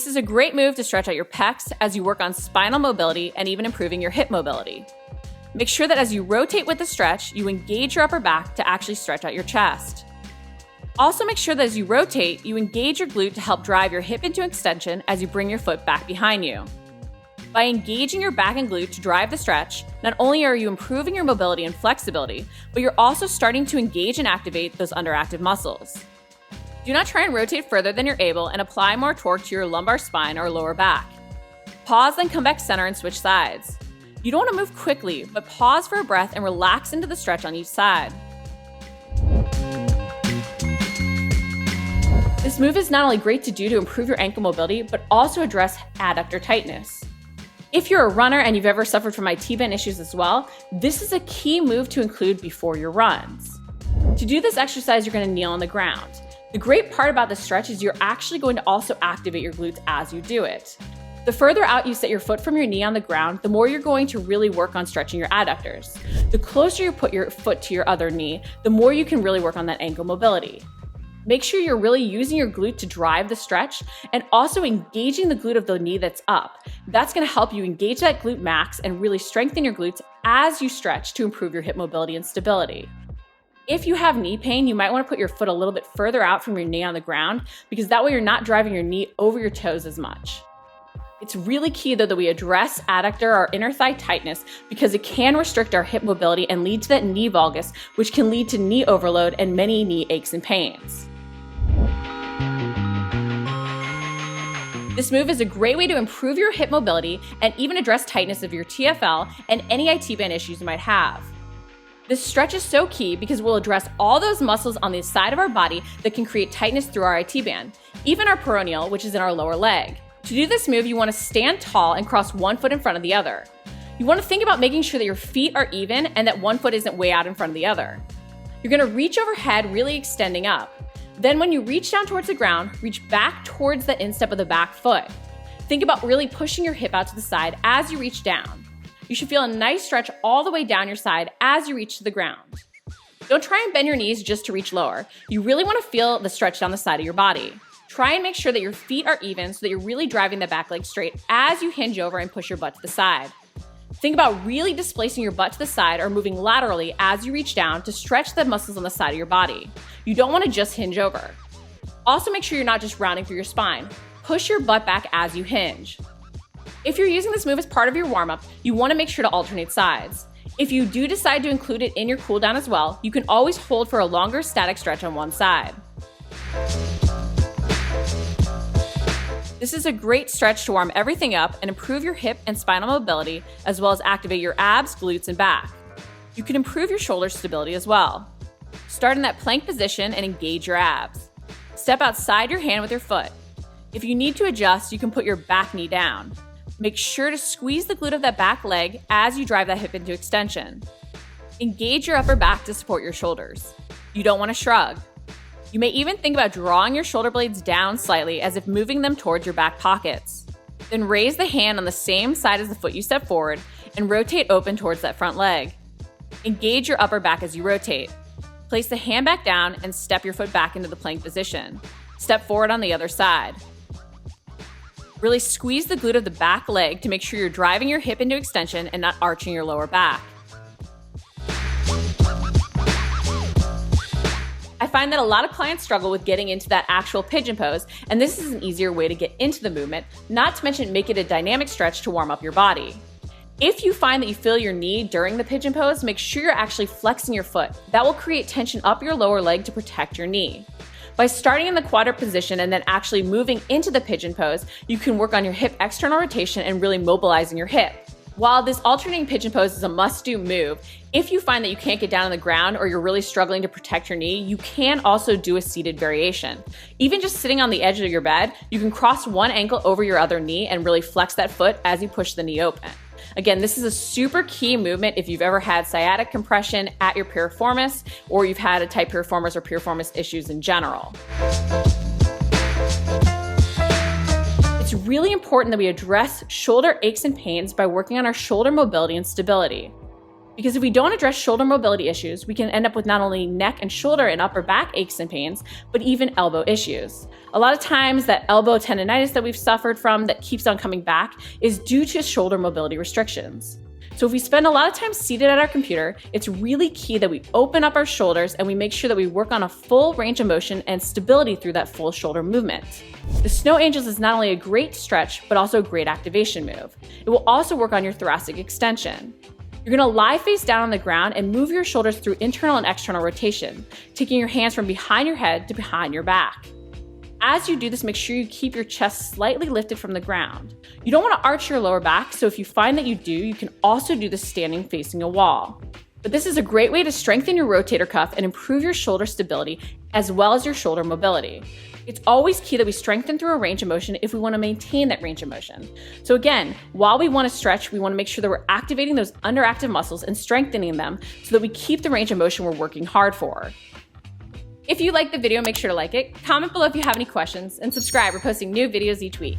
This is a great move to stretch out your pecs as you work on spinal mobility and even improving your hip mobility. Make sure that as you rotate with the stretch, you engage your upper back to actually stretch out your chest. Also make sure that as you rotate, you engage your glute to help drive your hip into extension as you bring your foot back behind you. By engaging your back and glute to drive the stretch, not only are you improving your mobility and flexibility, but you're also starting to engage and activate those underactive muscles. Do not try and rotate further than you're able and apply more torque to your lumbar spine or lower back. Pause, then come back center and switch sides. You don't want to move quickly, but pause for a breath and relax into the stretch on each side. This move is not only great to do to improve your ankle mobility, but also address adductor tightness. If you're a runner and you've ever suffered from IT band issues as well, this is a key move to include before your runs. To do this exercise, you're going to kneel on the ground. The great part about this stretch is you're actually going to also activate your glutes as you do it. The further out you set your foot from your knee on the ground, the more you're going to really work on stretching your adductors. The closer you put your foot to your other knee, the more you can really work on that ankle mobility. Make sure you're really using your glute to drive the stretch and also engaging the glute of the knee that's up. That's going to help you engage that glute max and really strengthen your glutes as you stretch to improve your hip mobility and stability. If you have knee pain, you might want to put your foot a little bit further out from your knee on the ground because that way you're not driving your knee over your toes as much. It's really key though that we address adductor or inner thigh tightness because it can restrict our hip mobility and lead to that knee valgus, which can lead to knee overload and many knee aches and pains. This move is a great way to improve your hip mobility and even address tightness of your TFL and any IT band issues you might have. This stretch is so key because we'll address all those muscles on the side of our body that can create tightness through our IT band, even our peroneal, which is in our lower leg. To do this move, you want to stand tall and cross one foot in front of the other. You want to think about making sure that your feet are even and that one foot isn't way out in front of the other. You're going to reach overhead, really extending up. Then when you reach down towards the ground, reach back towards the instep of the back foot. Think about really pushing your hip out to the side as you reach down. You should feel a nice stretch all the way down your side as you reach to the ground. Don't try and bend your knees just to reach lower. You really want to feel the stretch down the side of your body. Try and make sure that your feet are even so that you're really driving the back leg straight as you hinge over and push your butt to the side. Think about really displacing your butt to the side or moving laterally as you reach down to stretch the muscles on the side of your body. You don't want to just hinge over. Also make sure you're not just rounding through your spine. Push your butt back as you hinge. If you're using this move as part of your warm-up, you want to make sure to alternate sides. If you do decide to include it in your cool down as well, you can always hold for a longer static stretch on one side. This is a great stretch to warm everything up and improve your hip and spinal mobility, as well as activate your abs, glutes, and back. You can improve your shoulder stability as well. Start in that plank position and engage your abs. Step outside your hand with your foot. If you need to adjust, you can put your back knee down. Make sure to squeeze the glute of that back leg as you drive that hip into extension. Engage your upper back to support your shoulders. You don't want to shrug. You may even think about drawing your shoulder blades down slightly as if moving them towards your back pockets. Then raise the hand on the same side as the foot you step forward and rotate open towards that front leg. Engage your upper back as you rotate. Place the hand back down and step your foot back into the plank position. Step forward on the other side. Really squeeze the glute of the back leg to make sure you're driving your hip into extension and not arching your lower back. I find that a lot of clients struggle with getting into that actual pigeon pose, and this is an easier way to get into the movement, not to mention make it a dynamic stretch to warm up your body. If you find that you feel your knee during the pigeon pose, make sure you're actually flexing your foot. That will create tension up your lower leg to protect your knee. By starting in the quadruped position and then actually moving into the pigeon pose, you can work on your hip external rotation and really mobilizing your hip. While this alternating pigeon pose is a must-do move, if you find that you can't get down on the ground or you're really struggling to protect your knee, you can also do a seated variation. Even just sitting on the edge of your bed, you can cross one ankle over your other knee and really flex that foot as you push the knee open. Again, this is a super key movement if you've ever had sciatic compression at your piriformis or you've had a tight piriformis or piriformis issues in general. It's really important that we address shoulder aches and pains by working on our shoulder mobility and stability. Because if we don't address shoulder mobility issues, we can end up with not only neck and shoulder and upper back aches and pains, but even elbow issues. A lot of times that elbow tendonitis that we've suffered from that keeps on coming back is due to shoulder mobility restrictions. So if we spend a lot of time seated at our computer, it's really key that we open up our shoulders and we make sure that we work on a full range of motion and stability through that full shoulder movement. The Snow Angels is not only a great stretch, but also a great activation move. It will also work on your thoracic extension. You're gonna lie face down on the ground and move your shoulders through internal and external rotation, taking your hands from behind your head to behind your back. As you do this, make sure you keep your chest slightly lifted from the ground. You don't want to arch your lower back, so if you find that you do, you can also do this standing facing a wall. But this is a great way to strengthen your rotator cuff and improve your shoulder stability as well as your shoulder mobility. It's always key that we strengthen through a range of motion if we want to maintain that range of motion. So again, while we want to stretch, we want to make sure that we're activating those underactive muscles and strengthening them so that we keep the range of motion we're working hard for. If you liked the video, make sure to like it, comment below if you have any questions, and subscribe. We're posting new videos each week.